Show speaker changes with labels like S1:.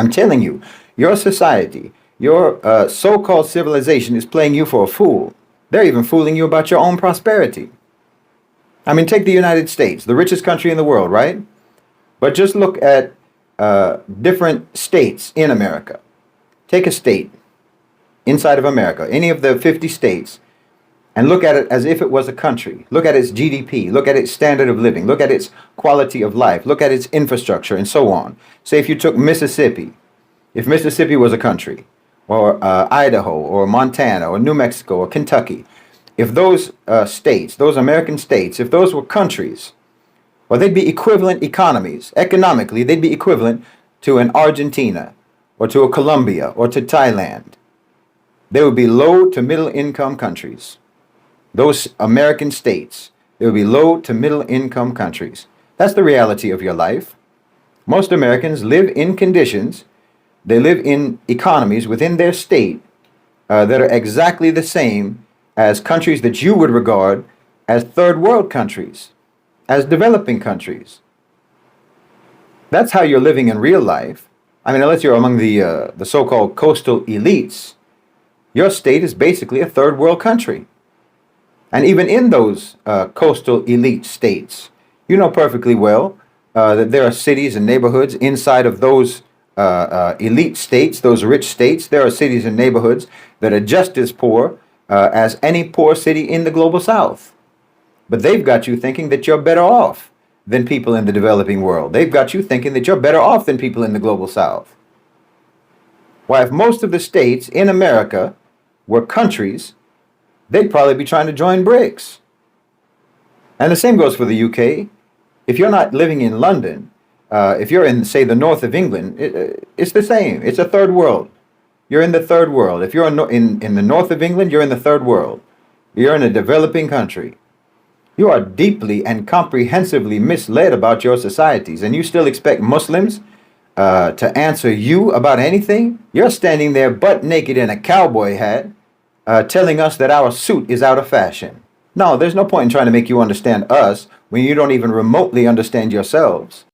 S1: I'm telling you, your society, your so-called civilization is playing you for a fool. They're even fooling you about your own prosperity. I mean, take the United States, the richest country in the world, right? But just look at different states in America. Take a state inside of America, any of the 50 states, and look at it as if it was a country. Look at its GDP, look at its standard of living, look at its quality of life, look at its infrastructure, and so on. Say if you took Mississippi, if Mississippi was a country, or Idaho, or Montana, or New Mexico, or Kentucky, if those states, those American states, if those were countries, well, they'd be equivalent economies. Economically, they'd be equivalent to an Argentina, or to a Colombia, or to Thailand. They would be low to middle income countries. Those American states, they would be low to middle income countries. That's the reality of your life. Most Americans live in conditions, they live in economies within their state that are exactly the same as countries that you would regard as third world countries, as developing countries. That's how you're living in real life. I mean, unless you're among the so-called coastal elites, your state is basically a third world country. And even in those coastal elite states, you know perfectly well that there are cities and neighborhoods inside of those elite states, those rich states. There are cities and neighborhoods that are just as poor as any poor city in the global south. But they've got you thinking that you're better off than people in the developing world. They've got you thinking that you're better off than people in the global south. Why, if most of the states in America were countries, they'd probably be trying to join BRICS. And the same goes for the UK. If you're not living in London, if you're in, say, the north of England, it's the same. It's a third world. You're in the third world. If you're in the north of England, you're in the third world. You're in a developing country. You are deeply and comprehensively misled about your societies, and you still expect Muslims to answer you about anything? You're standing there butt naked in a cowboy hat, telling us that our suit is out of fashion. No, there's no point in trying to make you understand us when you don't even remotely understand yourselves.